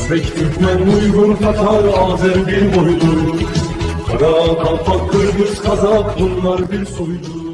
Özbek, Türkmen, Uygur, Tatar, Azer bir boydur. Kara, Kalpak, Kırgız, Kazak bunlar bir soydur.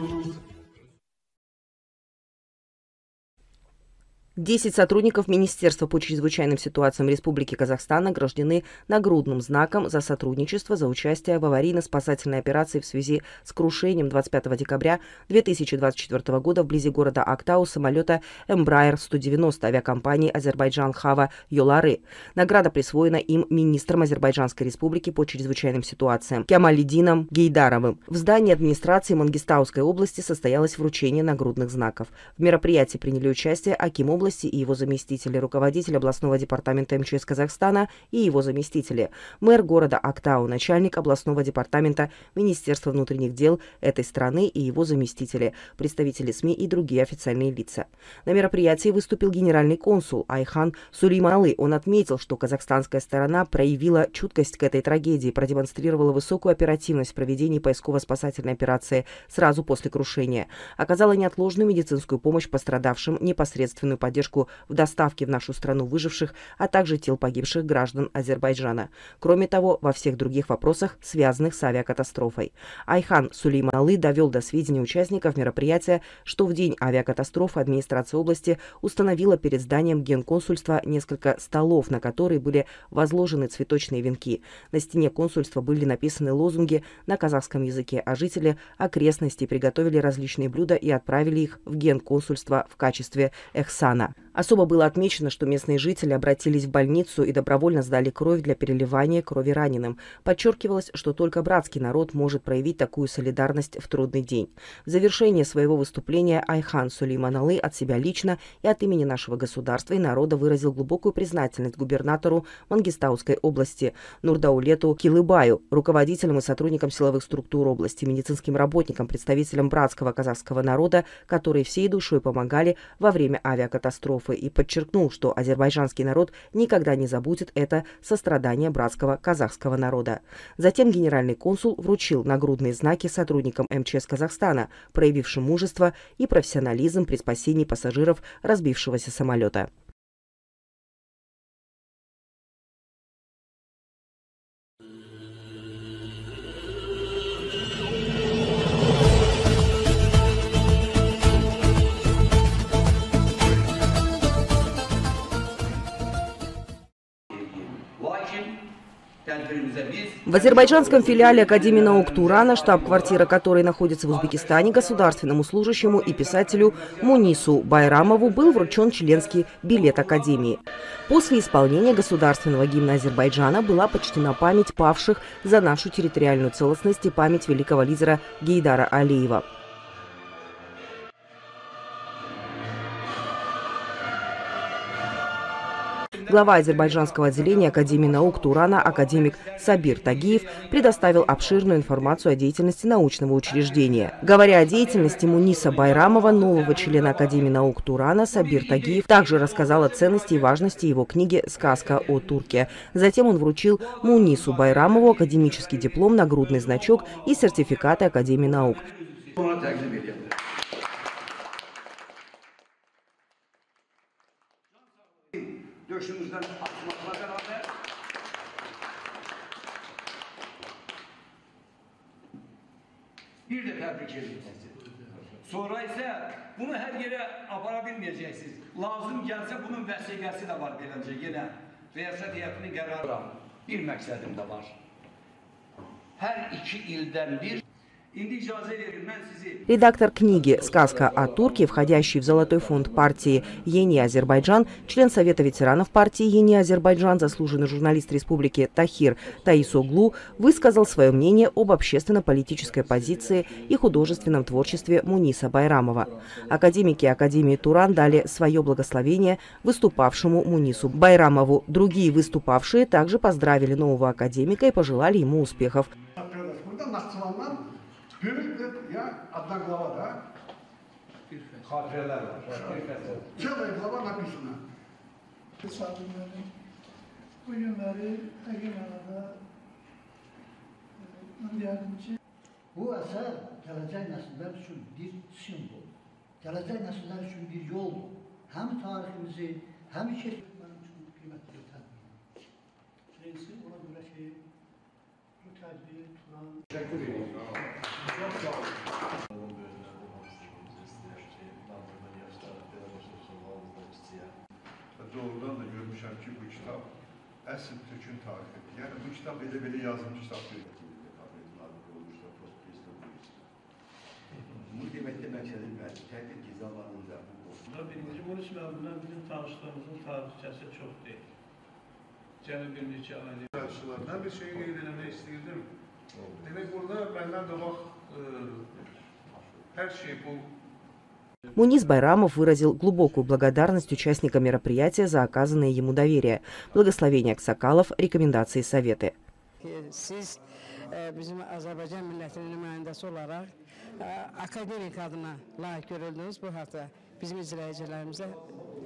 10 сотрудников Министерства по чрезвычайным ситуациям Республики Казахстан награждены нагрудным знаком за сотрудничество, за участие в аварийно-спасательной операции в связи с крушением 25 декабря 2024 года вблизи города Актау самолета Embraer 190 авиакомпании Азербайджан Хава Йолары. Награда присвоена им министром Азербайджанской Республики по чрезвычайным ситуациям Кемалидином Гейдаровым. В здании администрации Мангистауской области состоялось вручение нагрудных знаков. В мероприятии приняли участие аким области и его заместители, руководитель областного департамента МЧС Казахстана и его заместители, мэр города Актау, начальник областного департамента Министерства внутренних дел этой страны и его заместители, представители СМИ и другие официальные лица. На мероприятии выступил генеральный консул Айхан Сулейманалы. Он отметил, что казахстанская сторона проявила чуткость к этой трагедии, продемонстрировала высокую оперативность в проведении поисково-спасательной операции сразу после крушения, оказала неотложную медицинскую помощь пострадавшим, непосредственную поддержку в доставке в нашу страну выживших, а также тел погибших граждан Азербайджана. Кроме того, во всех других вопросах, связанных с авиакатастрофой. Айхан Сулейманалы довел до сведения участников мероприятия, что в день авиакатастрофы администрация области установила перед зданием генконсульства несколько столов, на которые были возложены цветочные венки. На стене консульства были написаны лозунги на казахском языке, а жители окрестностей приготовили различные блюда и отправили их в генконсульство в качестве эхсана. Особо было отмечено, что местные жители обратились в больницу и добровольно сдали кровь для переливания крови раненым. Подчеркивалось, что только братский народ может проявить такую солидарность в трудный день. В завершение своего выступления Айхан Сулейманалы от себя лично и от имени нашего государства и народа выразил глубокую признательность губернатору Мангистауской области Нурдаулету Килыбаю, руководителям и сотрудникам силовых структур области, медицинским работникам, представителям братского казахского народа, которые всей душой помогали во время авиакатастрофы, и подчеркнул, что азербайджанский народ никогда не забудет это сострадание братского казахского народа. Затем генеральный консул вручил нагрудные знаки сотрудникам МЧС Казахстана, проявившим мужество и профессионализм при спасении пассажиров разбившегося самолета. В азербайджанском филиале Академии наук Турана, штаб-квартира которой находится в Узбекистане, государственному служащему и писателю Мунису Байрамову был вручен членский билет Академии. После исполнения государственного гимна Азербайджана была почтена память павших за нашу территориальную целостность и память великого лидера Гейдара Алиева. Глава азербайджанского отделения Академии наук Турана, академик Сабир Тагиев, предоставил обширную информацию о деятельности научного учреждения. Говоря о деятельности Муниса Байрамова, нового члена Академии наук Турана, Сабир Тагиев также рассказал о ценности и важности его книги «Сказка о Турке». Затем он вручил Мунису Байрамову академический диплом, нагрудный значок и сертификаты Академии наук. Döşümüzden atmakla beraber bir de tebrik ediyoruz. Sonra ise bunu her yere aparabilmeyeceksiniz. Lazım gelse bunun vesikası da var belirce yine. Riyaset heyetinin kararı bir məqsədim de var. Her iki ilden bir İndi icazə verin, mən sizi Редактор книги «Сказка о турке», входящий в золотой фонд партии «Ени Азербайджан», член Совета ветеранов партии «Ени Азербайджан», заслуженный журналист республики Тахир Таисоглу, высказал свое мнение об общественно-политической позиции и художественном творчестве Муниса Байрамова. Академики Академии Туран дали свое благословение выступавшему Мунису Байрамову. Другие выступавшие также поздравили нового академика и пожелали ему успехов. Ya Adnan Glava'da xatirələr var. Cəbrə Glava napisına. Bu günləri Əgəmənada yardımcı. Bu əsər gələcək nəsillər üçün bir simvol, gələcək nəsillər üçün bir yoldur. Həm tariximizi, həm Mənim üçün qiymətli bir tədbir. Birincisi, ona görə ki, bu tədbir Turan... Təşəkkür ederim. Çok sağ olun. Doğrudan da görmüşəm ki, bu kitab əsl Türkün tarixidir. Yəni bu kitab elə-belə yazılmış kitab deyil. Bu deməkdə məqsədim bəli, təqdir gizalarında bu qoşulda. Birinci Monis müəllimdən bizim tanışlarımızın tarixçəsi çox deyil. Cəmi bir neçə ailə. Mən bir şeyi qeyd eləmək istəyirdim. Demək, burada məndən qabaq hər şey bu. Мунис Байрамов выразил глубокую благодарность участникам мероприятия за оказанное ему доверие. Благословение Аксакалов, рекомендации и советы. Siz bizim Azərbaycan millətinin nümayəndəsi olaraq akademik adına layiq görüldünüz bu hafta bizim izləyicilərimizə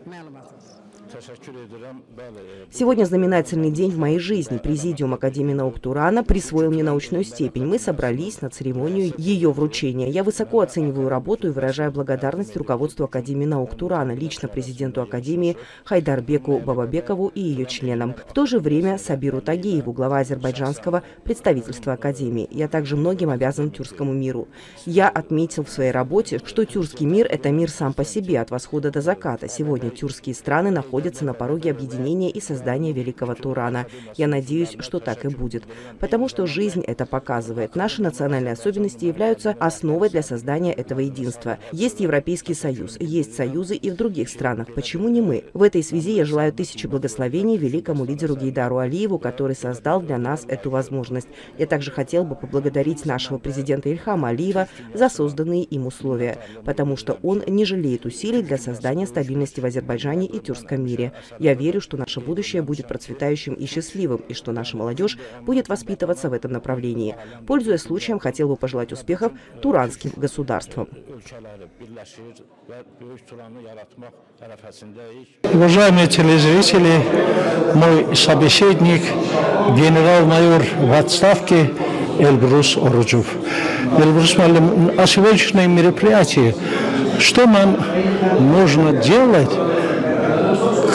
məlumatınız. Сегодня знаменательный день в моей жизни. Президиум Академии наук Турана присвоил мне научную степень. Мы собрались на церемонию ее вручения. Я высоко оцениваю работу и выражаю благодарность руководству Академии наук Турана, лично президенту Академии Хайдарбеку Бабабекову и ее членам. В то же время Сабиру Тагиеву, глава азербайджанского представительства Академии. Я также многим обязан тюркскому миру. Я отметил в своей работе, что тюркский мир – это мир сам по себе, от восхода до заката. Сегодня тюркские страны находятся на пороге объединения и создания великого Турана. Я надеюсь, что так и будет. Потому что жизнь это показывает. Наши национальные особенности являются основой для создания этого единства. Есть Европейский Союз, есть союзы и в других странах. Почему не мы? В этой связи я желаю тысячи благословений великому лидеру Гейдару Алиеву, который создал для нас эту возможность. Я также хотел бы поблагодарить нашего президента Ильхама Алиева за созданные им условия, потому что он не жалеет усилий для создания стабильности в Азербайджане и тюркском мире. Я верю, что наше будущее будет процветающим и счастливым, и что наша молодежь будет воспитываться в этом направлении. Пользуясь случаем, хотел бы пожелать успехов туранским государствам. Уважаемые телезрители, мой собеседник, генерал-майор в отставке Эльбрус Оруджев. Эльбрус Малим, а сегодняшнее мероприятие, что нам нужно делать,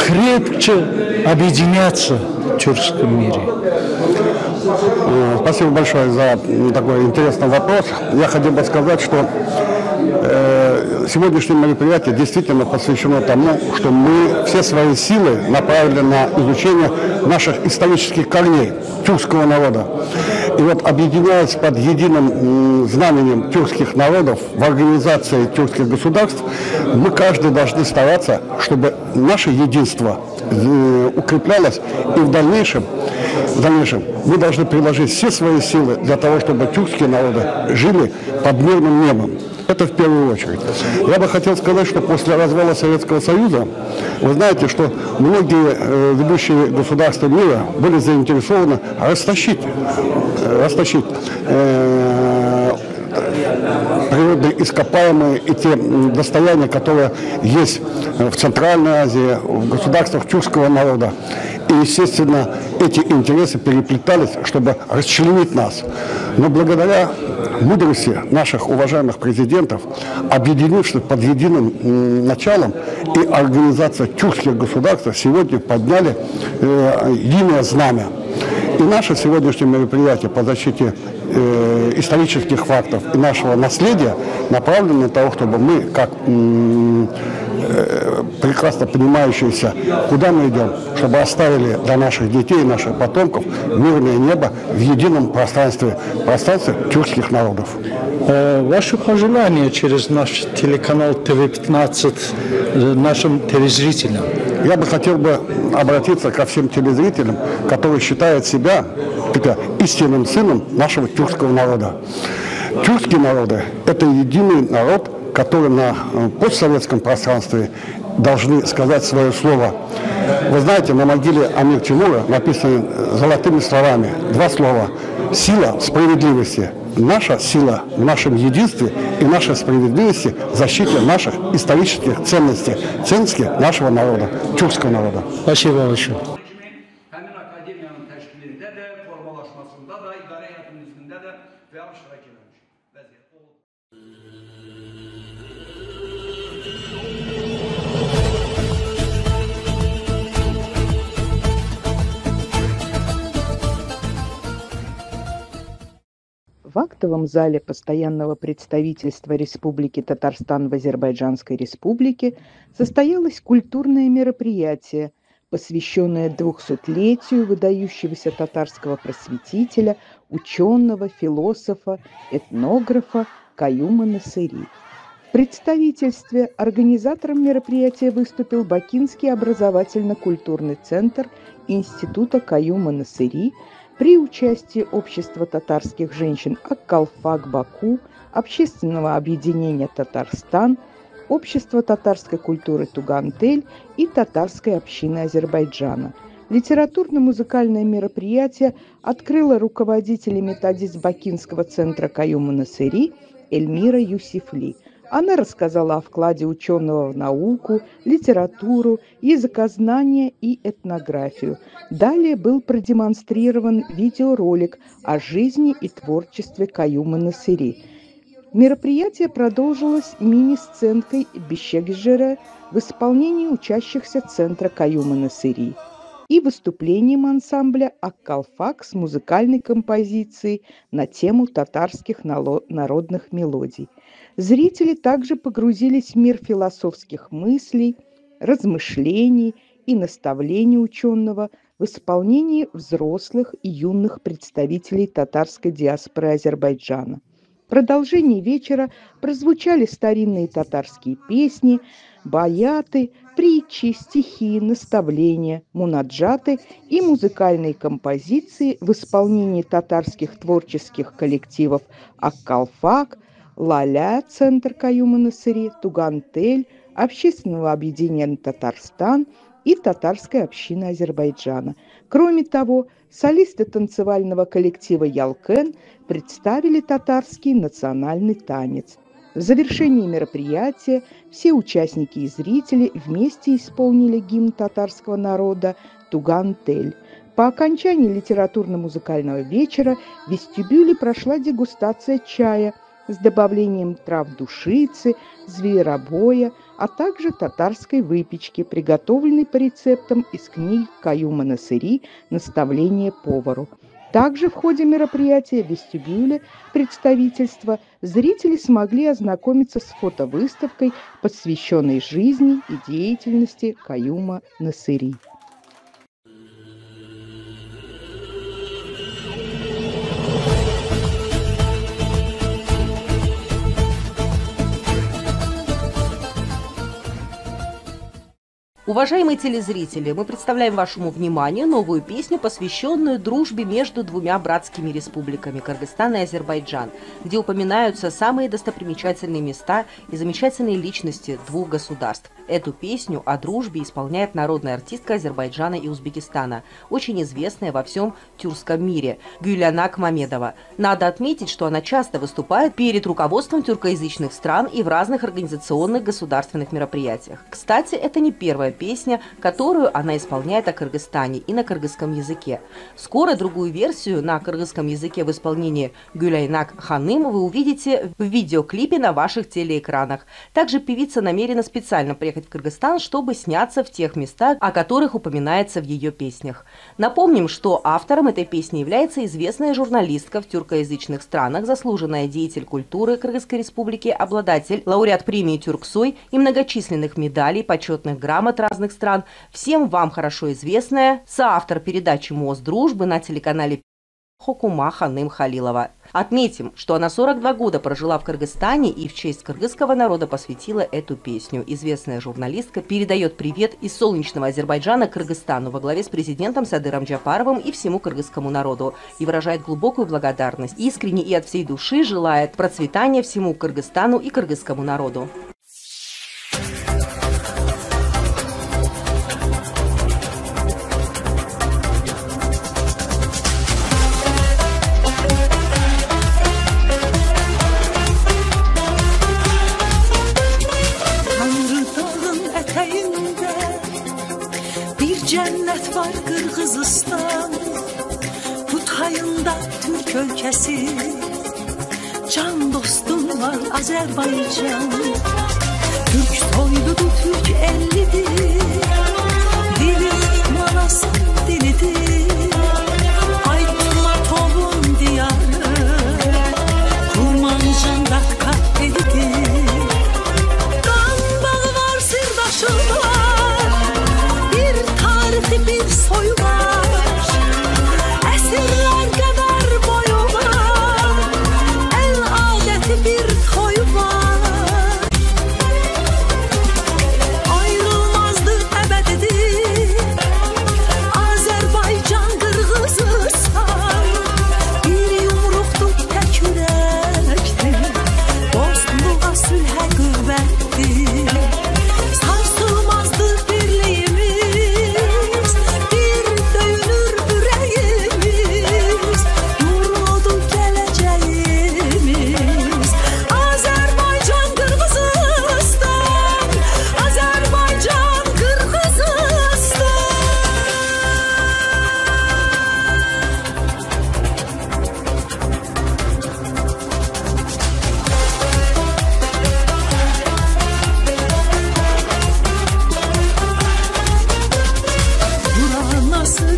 крепче объединяться в тюркском мире? Спасибо большое за такой интересный вопрос. Я хотел бы сказать, что сегодняшнее мероприятие действительно посвящено тому, что мы все свои силы направили на изучение наших исторических корней тюркского народа. И вот, объединяясь под единым знаменем тюркских народов в организации тюркских государств, мы каждый должны стараться, чтобы наше единство укреплялось, и в дальнейшем мы должны приложить все свои силы для того, чтобы тюркские народы жили под мирным небом. Это в первую очередь. Я бы хотел сказать, что после развала Советского Союза, вы знаете, что многие ведущие государства мира были заинтересованы растащить природные ископаемые и те достояния, которые есть в Центральной Азии, в государствах тюркского народа. И, естественно, эти интересы переплетались, чтобы расчленить нас. Но благодаря мудрости наших уважаемых президентов, объединившись под единым началом, и организация тюркских государств сегодня подняли единое знамя. И наше сегодняшнее мероприятие по защите исторических фактов и нашего наследия направлено на то, чтобы мы, как прекрасно понимающиеся, куда мы идем, чтобы оставили для наших детей и наших потомков мирное небо в едином пространстве тюркских народов. Ваши пожелания через наш телеканал ТВ-15 нашим телезрителям? Я бы хотел обратиться ко всем телезрителям, которые считают себя истинным сыном нашего тюркского народа. Тюркские народы – это единый народ, который на постсоветском пространстве должны сказать свое слово. Вы знаете, на могиле Амир Тимура написаны золотыми словами два слова – «Сила справедливости». Наша сила в нашем единстве и наша справедливости в защите наших исторических ценностей, ценностей нашего народа, тюркского народа. Спасибо большое. Həmin akademiyanın təşkilində də, formalaşmasında da, idarə heyətinin üzvündə də fəal iştirak eləmiş vəziyyət olub. В актовом зале постоянного представительства Республики Татарстан в Азербайджанской Республике состоялось культурное мероприятие, посвященное 200-летию выдающегося татарского просветителя, ученого, философа, этнографа Каюма Насыри. В представительстве организатором мероприятия выступил Бакинский образовательно-культурный центр Института Каюма Насыри при участии Общества татарских женщин Ак-Калфак Баку, Общественного объединения Татарстан, Общества татарской культуры Тугантель и Татарской общины Азербайджана. Литературно-музыкальное мероприятие открыла руководитель и методист Бакинского центра Каюма Насыри Эльмира Юсифли. Она рассказала о вкладе ученого в науку, литературу, языкознание и этнографию. Далее был продемонстрирован видеоролик о жизни и творчестве Каюма Насыри. Мероприятие продолжилось мини-сценкой «Бишекжере» в исполнении учащихся центра Каюма Насыри и выступлением ансамбля «Ак-Калфак» с музыкальной композицией на тему татарских народных мелодий. Зрители также погрузились в мир философских мыслей, размышлений и наставлений ученого в исполнении взрослых и юных представителей татарской диаспоры Азербайджана. В продолжении вечера прозвучали старинные татарские песни, баяты, притчи, стихи, наставления, мунаджаты и музыкальные композиции в исполнении татарских творческих коллективов «Ак-Калфак», «Лаля», центр Каюма Насыри, «Тугантель», Общественного объединения Татарстан и Татарской общины Азербайджана. Кроме того, солисты танцевального коллектива «Ялкен» представили татарский национальный танец. В завершении мероприятия все участники и зрители вместе исполнили гимн татарского народа «Тугантель». По окончании литературно-музыкального вечера в вестибюле прошла дегустация чая с добавлением трав душицы, зверобоя, а также татарской выпечки, приготовленной по рецептам из книги Каюма Насыри «Наставление повару». Также в ходе мероприятия в вестибюле представительства зрители смогли ознакомиться с фотовыставкой, посвященной жизни и деятельности Каюма Насыри. Уважаемые телезрители, мы представляем вашему вниманию новую песню, посвященную дружбе между двумя братскими республиками Кыргызстан и Азербайджан, где упоминаются самые достопримечательные места и замечательные личности двух государств. Эту песню о дружбе исполняет народная артистка Азербайджана и Узбекистана, очень известная во всем тюркском мире, Гюлянак Мамедова. Надо отметить, что она часто выступает перед руководством тюркоязычных стран и в разных организационных государственных мероприятиях. Кстати, это не первая песня, которую она исполняет о Кыргызстане и на кыргызском языке. Скоро другую версию на кыргызском языке в исполнении Гюлянак Ханым вы увидите в видеоклипе на ваших телеэкранах. Также певица намерена специально приехать в Кыргызстан, чтобы сняться в тех местах, о которых упоминается в ее песнях. Напомним, что автором этой песни является известная журналистка в тюркоязычных странах, заслуженная деятель культуры Кыргызской республики, обладатель, лауреат премии Тюрксой и многочисленных медалей, почетных грамот разных стран, всем вам хорошо известная, соавтор передачи «Мост дружбы» на телеканале Хокума Ханым Халилова. Отметим, что она 42 года прожила в Кыргызстане и в честь кыргызского народа посвятила эту песню. Известная журналистка передает привет из солнечного Азербайджана Кыргызстану во главе с президентом Садыром Джапаровым и всему кыргызскому народу и выражает глубокую благодарность. Искренне и от всей души желает процветания всему Кыргызстану и кыргызскому народу. Cennet var Kırgızistan, Kutayında Türk ülkesi, can dostum var Azerbaycan. Türk soyludu, Türk ellidir, dili manasın dilidir. Aydınla Tovun diyarı, Kurmancan Datka elidir. Kan bağı var sırdaşım var, bir soy var, esirler kadar boyu var, el adeti bir toy var. Ayrılmazdı ebedidir, Azerbaycan Kırgızistan. Bir yumruktu tek yürekti, dostluğa sülhe kuvvettir. Sarsılmazdı birliğimiz,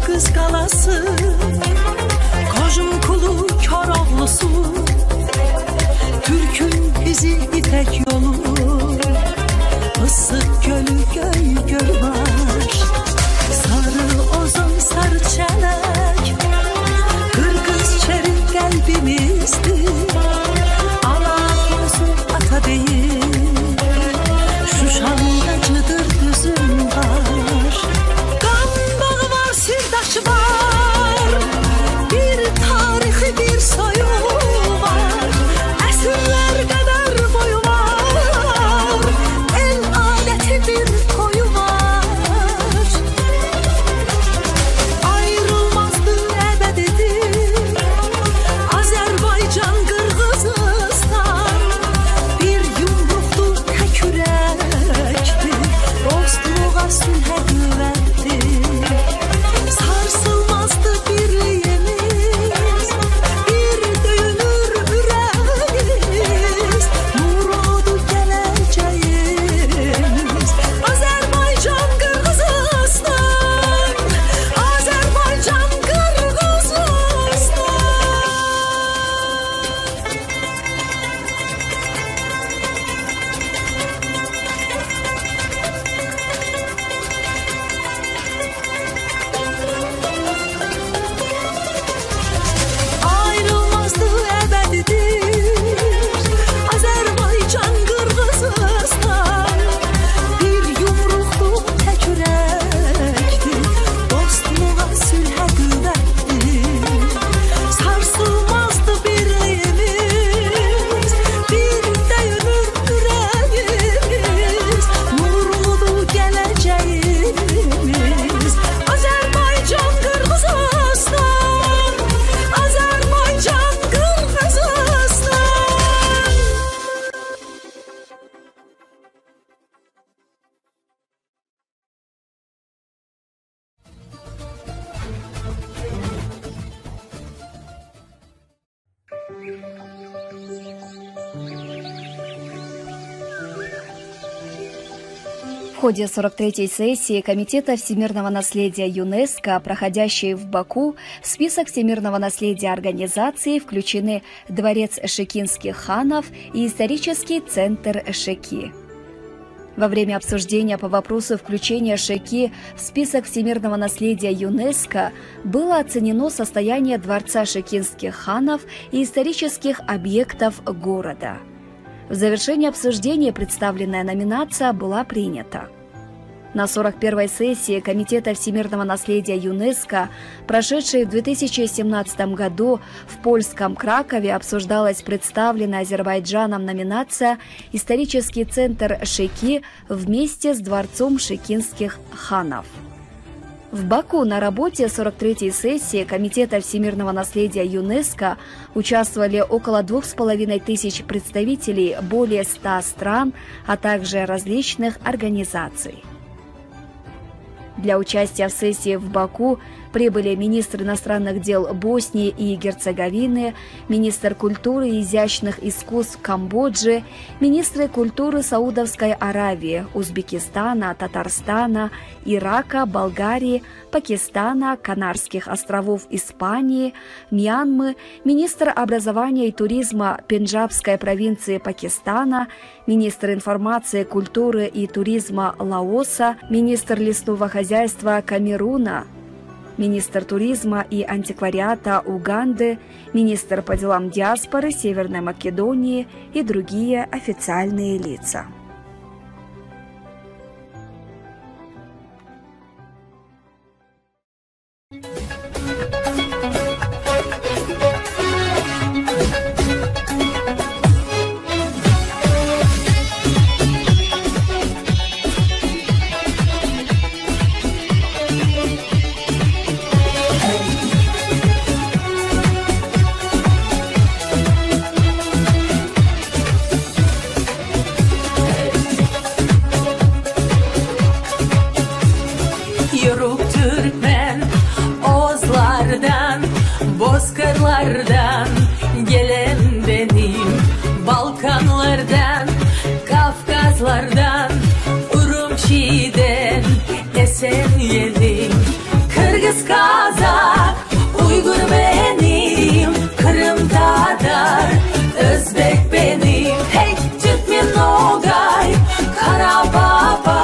Kız kalası, Kojum kulu Koroğlusu, Türk'ün izi ipek yolu, Isık gölü göy gölü var. Sarı ozon sarı çelek, Kırgız çelik kalbimizdir. Alakozu ata değil, Şuşandacıdır düzüm var. Sırdaşı var, bir tarihi bir soyu var, esirler kadar boyu var, el adeti bir koyu var. Ayrılmazdı ebedidir, Azerbaycan Kırgızistan. Bir yumruktu tek yürekti, dostluğa sülhe güvetti. Sarsılmazdı birliğimiz, bir dönür yüreğimiz, muradı geleceğimiz. Azerbaycan Kırgızistan, Azerbaycan Kırgızistan. Ayrılmazdı ebedidir, Azerbaycan Kırgızistan. Bir yumruktu tek yürekti, dostluğa sülhe güvettir. Sarsılmazdı birliğimiz, bir dönür yüreğimiz, nurludu geleceğimiz. Azerbaycan Kırgızistan, Azerbaycan Kırgızistan. В ходе 43-й сессии Комитета всемирного наследия ЮНЕСКО, проходящей в Баку, в список всемирного наследия организации включены Дворец шекинских ханов и исторический центр Шеки. Во время обсуждения по вопросу включения Шеки в список всемирного наследия ЮНЕСКО было оценено состояние дворца шекинских ханов и исторических объектов города. В завершении обсуждения представленная номинация была принята. На 41-й сессии Комитета всемирного наследия ЮНЕСКО, прошедшей в 2017 году в польском Кракове, обсуждалась представленная Азербайджаном номинация «Исторический центр Шеки вместе с дворцом шекинских ханов». В Баку на работе 43-й сессии Комитета всемирного наследия ЮНЕСКО участвовали около 2500 представителей более 100 стран, а также различных организаций. Для участия в сессии в Баку прибыли министр иностранных дел Боснии и Герцеговины, министр культуры и изящных искусств Камбоджи, министры культуры Саудовской Аравии, Узбекистана, Татарстана, Ирака, Болгарии, Пакистана, Канарских островов Испании, Мьянмы, министр образования и туризма Пенджабской провинции Пакистана, министр информации, культуры и туризма Лаоса, министр лесного хозяйства Камеруна, министр туризма и антиквариата Уганды, министр по делам диаспоры Северной Македонии и другие официальные лица. Bozkırlardan gelen benim, Balkanlardan, Kafkaslardan, Urumçi'den esen yelim. Kırgız, Kazak, Uygur benim, Kırım Tatar, Özbek benim. Hey Türkmen, Nogay, Karababa,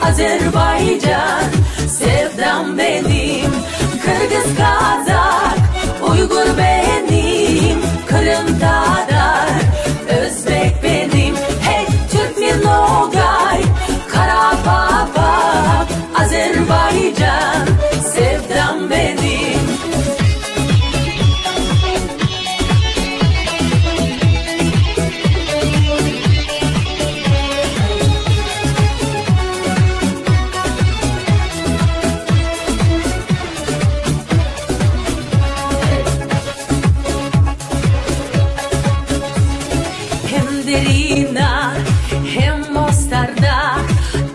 Azerbaycan, sevdam benim. Kırgız, Kazak, Uygur benim, Kırım Tatar, Özbek benim. Hey Türkmen, Nogay, Karababa, Azerbaycan, sevdam benim. Hem Mostar'da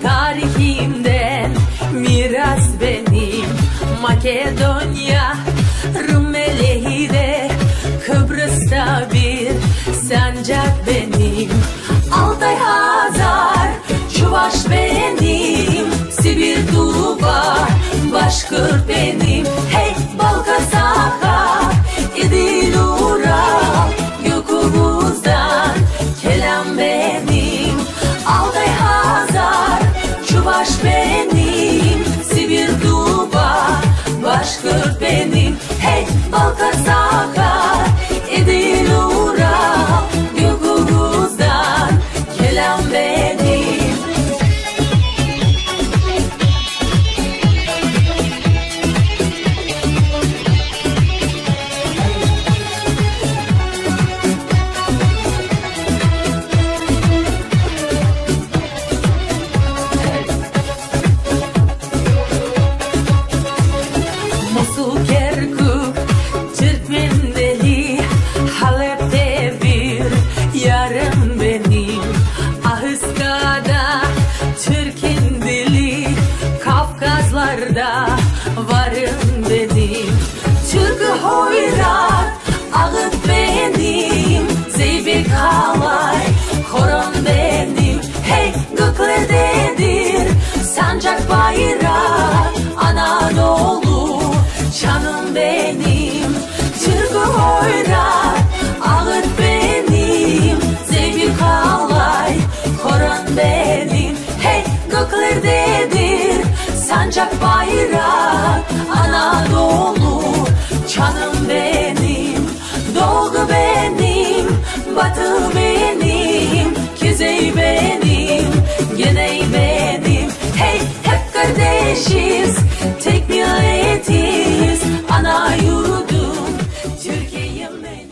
tarihimden miras benim. Makedonya, Rumeli'de, Kıbrıs'ta bir sancak benim. Altay, Hazar, Çuvaş benim. Sibir, Tuva, Başkır benim. Hey Balkan, Sakar, İdil, Ural, Gökubuz'dan kelam benim. Altay, Hazar, Çuvaş benim. Sibir, Tuva, Başkır benim. Hey Balkan, Sakar, İdil, Ural, Gökubuz'dan kelam benim. Musul, Kerkuk, Türkmen sancak bayrak Anadolu canım benim, doğu benim, batı benim, kuzey benim, güney benim. Hey hep kardeşiz, tek milletiz, ana yurdum Türkiye'm benim.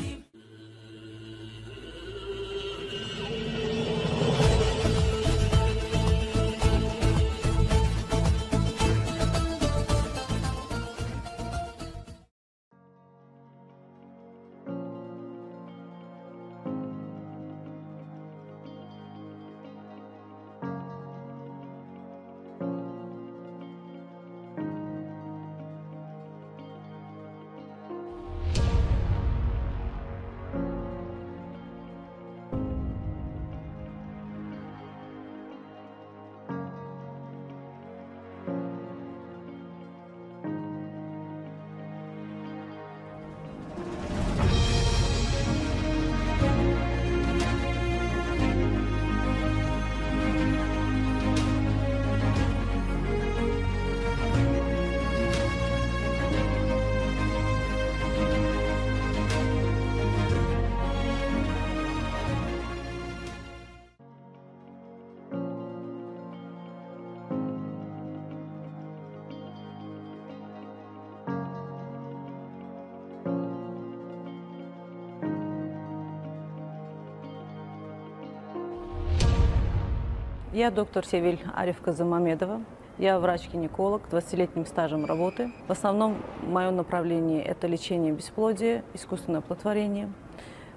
Я доктор Севиль Арифказа Мамедова. Я врач-гинеколог, 20-летним стажем работы. В основном мое направление – это лечение бесплодия, искусственное оплодотворение.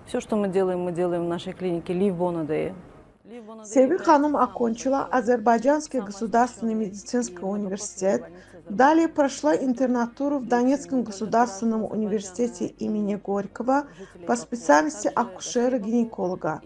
Все, что мы делаем в нашей клинике Liv Bonadeye. Sevil Hanım окончила Азербайджанский государственный медицинский университет. Далее прошла интернатуру в Донецком государственном университете имени Горького по специальности акушера-гинеколога.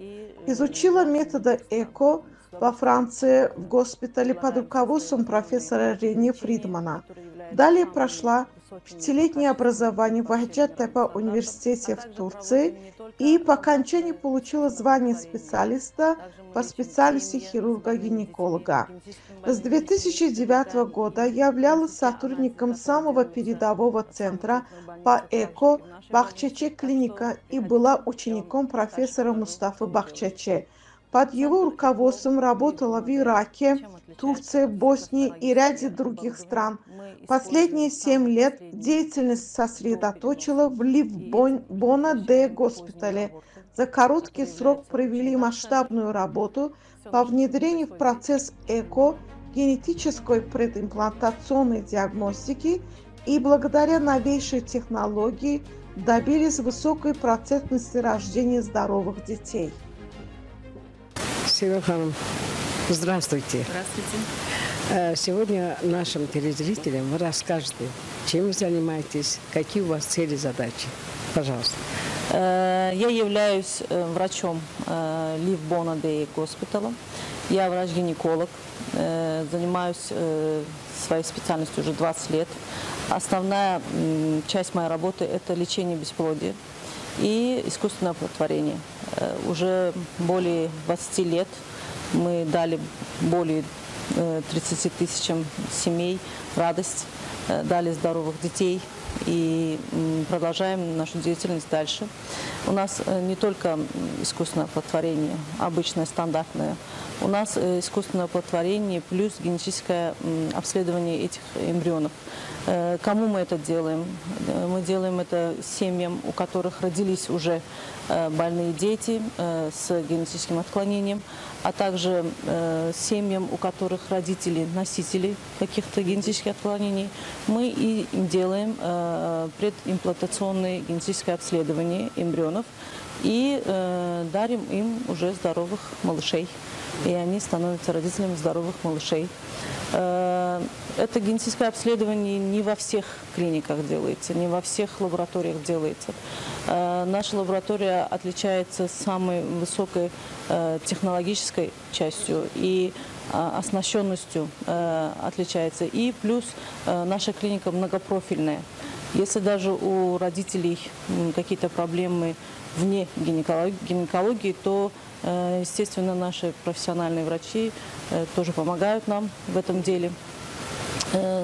Изучила методы ЭКО во Франции в госпитале под руководством профессора Рене Фридмана. Далее прошла 5-летнее образование в Хачатепе университете в Турции и по окончании получила звание специалиста по специальности хирурга-гинеколога. С 2009 года являлась сотрудником самого передового центра по ЭКО Бахчаче клиника и была учеником профессора Мустафы Бахчаче. Под его руководством работала в Ираке, Турции, Боснии и ряде других стран. Последние 7 лет деятельность сосредоточила в Liv Bonadeye госпитале. За короткий срок провели масштабную работу по внедрению в процесс ЭКО генетической предимплантационной диагностики и благодаря новейшей технологии добились высокой процентности рождения здоровых детей. Севил Ханым, здравствуйте. Здравствуйте. Сегодня нашим телезрителям вы расскажете, чем вы занимаетесь, какие у вас цели и задачи. Пожалуйста. Я являюсь врачом Liv Bonadeye госпиталя. Я врач-гинеколог. Занимаюсь своей специальностью уже 20 лет. Основная часть моей работы – это лечение бесплодия и искусственное оплодотворение. Уже более 20 лет мы дали более 30 тысячам семей радость, дали здоровых детей и продолжаем нашу деятельность дальше. У нас не только искусственное оплодотворение, обычное, стандартное. У нас искусственное оплодотворение плюс генетическое обследование этих эмбрионов. Кому мы это делаем? Мы делаем это семьям, у которых родились уже больные дети с генетическим отклонением, а также семьям, у которых родители носители каких-то генетических отклонений. Мы и им делаем предимплантационное генетическое обследование эмбрионов и дарим им уже здоровых малышей. И они становятся родителями здоровых малышей. Это генетическое обследование не во всех клиниках делается, не во всех лабораториях делается. Наша лаборатория отличается самой высокой технологической частью и оснащенностью отличается. И плюс наша клиника многопрофильная. Если даже у родителей какие-то проблемы вне гинекологии, то, естественно, наши профессиональные врачи тоже помогают нам в этом деле.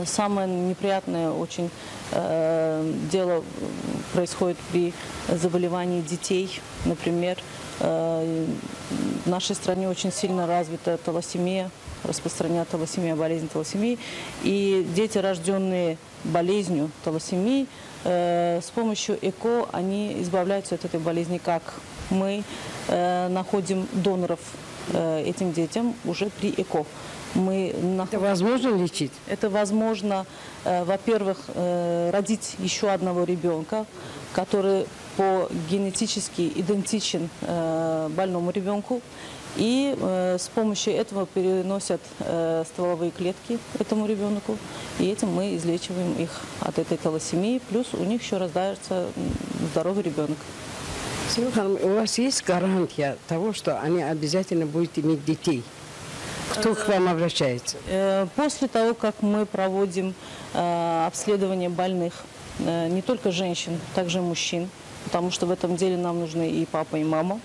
Самое неприятное очень дело происходит при заболевании детей. Например, в нашей стране очень сильно развита талассемия, распространена талассемия, болезнь талассемии. И дети, рожденные болезнью талассемии, с помощью ЭКО они избавляются от этой болезни. Как мы находим доноров этим детям уже при ЭКО. Это возможно лечить? Это возможно, во-первых, родить еще одного ребенка, который генетически идентичен больному ребенку. И с помощью этого переносят стволовые клетки этому ребенку. И этим мы излечиваем их от этой талассемии. Плюс у них еще рождается здоровый ребенок. У вас есть гарантия того, что они обязательно будут иметь детей? Кто к вам обращается? После того, как мы проводим обследование больных, не только женщин, также мужчин, потому что в этом деле нам нужны и папа, и мама.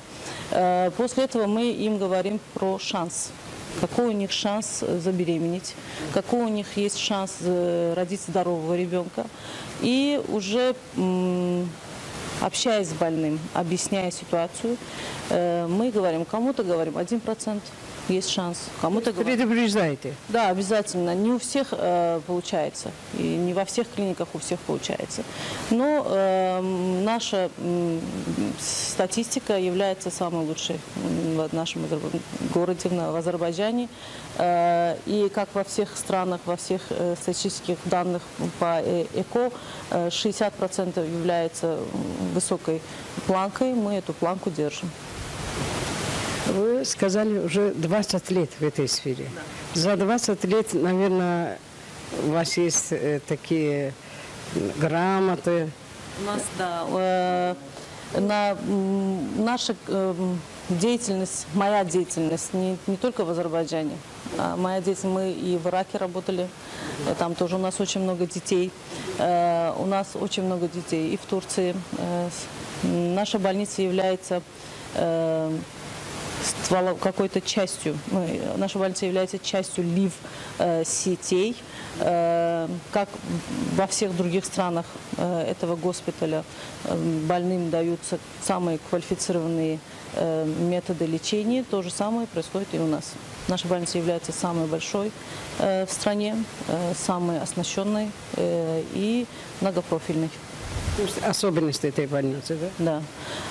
После этого мы им говорим про шанс. Какой у них шанс забеременеть, какой у них есть шанс родить здорового ребенка. И уже общаясь с больным, объясняя ситуацию, мы говорим, кому-то говорим 1%. Есть шанс. Кому-то предупреждаете? Да, обязательно. Не у всех получается. И не во всех клиниках у всех получается. Но наша статистика является самой лучшей в нашем городе, в Азербайджане. И как во всех странах, во всех статистических данных по ЭКО, 60% является высокой планкой. Мы эту планку держим. Вы сказали, уже 20 лет в этой сфере. Да. За 20 лет, наверное, у вас есть такие грамоты. У нас, да. Наша деятельность, моя деятельность не только в Азербайджане. Моя деятельность, мы и в Ираке работали. Там тоже у нас очень много детей. У нас очень много детей и в Турции. Наша больница является какой-то частью, наша больница является частью ЛИВ-сетей, как во всех других странах этого госпиталя больным даются самые квалифицированные методы лечения, то же самое происходит и у нас. Наша больница является самой большой в стране, самой оснащенной и многопрофильной. Особенности этой больницы, да?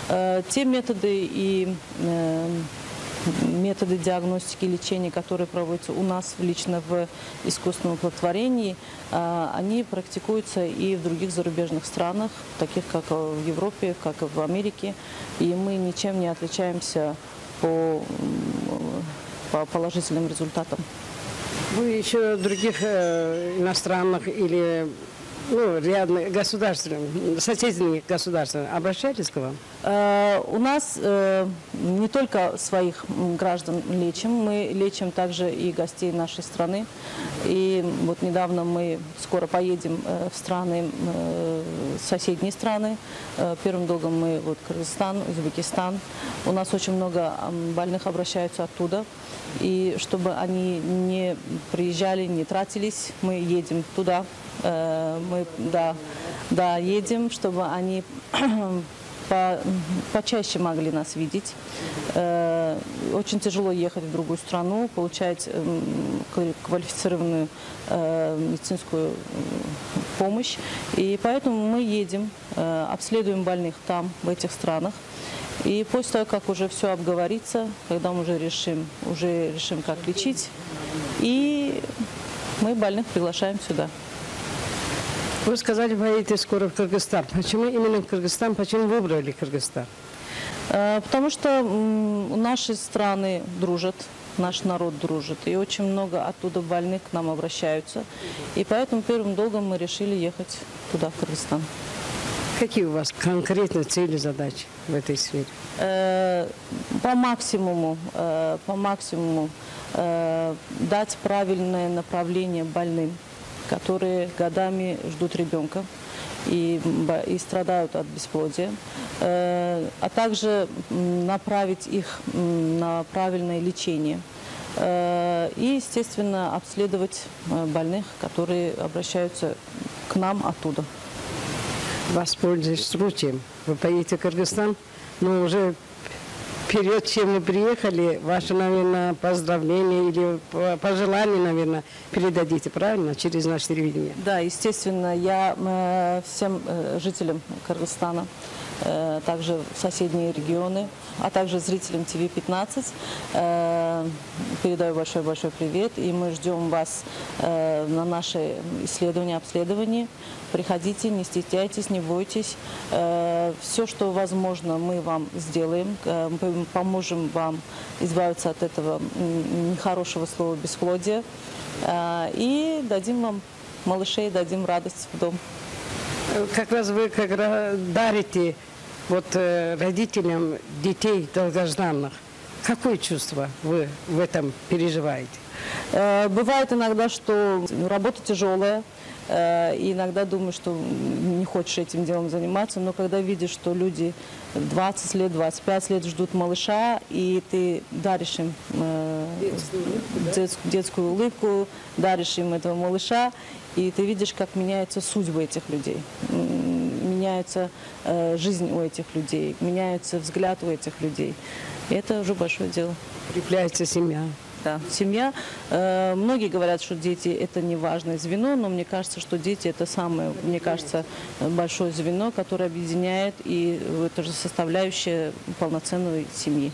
Да. Те методы и методы диагностики и лечения, которые проводятся у нас лично в искусственном оплодотворении, они практикуются и в других зарубежных странах, таких как в Европе, как и в Америке. И мы ничем не отличаемся по положительным результатам. Вы еще других иностранных или рядных государств, соседних государств обращались к вам? У нас не только своих граждан лечим, мы лечим также и гостей нашей страны. И вот недавно мы скоро поедем в страны, соседние страны. Первым долгом мы Кыргызстан, Узбекистан. У нас очень много больных обращаются оттуда. И чтобы они не приезжали, не тратились, мы едем туда. Мы едем, чтобы они почаще могли нас видеть. Очень тяжело ехать в другую страну, получать квалифицированную медицинскую помощь. И поэтому мы едем, обследуем больных там, в этих странах. И после того, как уже все обговорится, когда мы уже решим, как лечить, и мы больных приглашаем сюда. Вы сказали, поедете скоро в Кыргызстан. Почему именно Кыргызстан? Почему выбрали Кыргызстан? Потому что наши страны дружат, наш народ дружит. И очень много оттуда больных к нам обращаются. И поэтому первым долгом мы решили ехать туда, в Кыргызстан. Какие у вас конкретные цели, задачи в этой сфере? По максимуму дать правильное направление больным, которые годами ждут ребенка и страдают от бесплодия, а также направить их на правильное лечение. и, естественно, обследовать больных, которые обращаются к нам оттуда. Воспользуясь случаем, вы поедете в Кыргызстан, но уже перед чем вы приехали, ваши, наверное, поздравления или пожелания, наверное, передадите, правильно, через наше телевидение? Да, естественно, я всем жителям Кыргызстана, также соседние регионы, а также зрителям ТВ-15 передаю большой-большой привет. И мы ждем вас на наши исследования, обследования. Приходите, не стесняйтесь, не бойтесь. Все, что возможно, мы вам сделаем. Мы поможем вам избавиться от этого нехорошего слова бесплодия. И дадим вам малышей, дадим радость в дом. Как раз вы дарите родителям детей долгожданных. Какое чувство вы в этом переживаете? Бывает иногда, что работа тяжелая, и иногда думаю, что не хочешь этим делом заниматься, но когда видишь, что люди 20 лет, 25 лет ждут малыша, и ты даришь им детскую улыбку, даришь им этого малыша, и ты видишь, как меняются судьбы этих людей, меняется жизнь у этих людей, меняется взгляд у этих людей. И это уже большое дело. Укрепляется семья. Да, семья. Многие говорят, что дети – это не важное звено, но мне кажется, что дети – это самое, мне кажется, большое звено, которое объединяет, и это же составляющая полноценной семьи.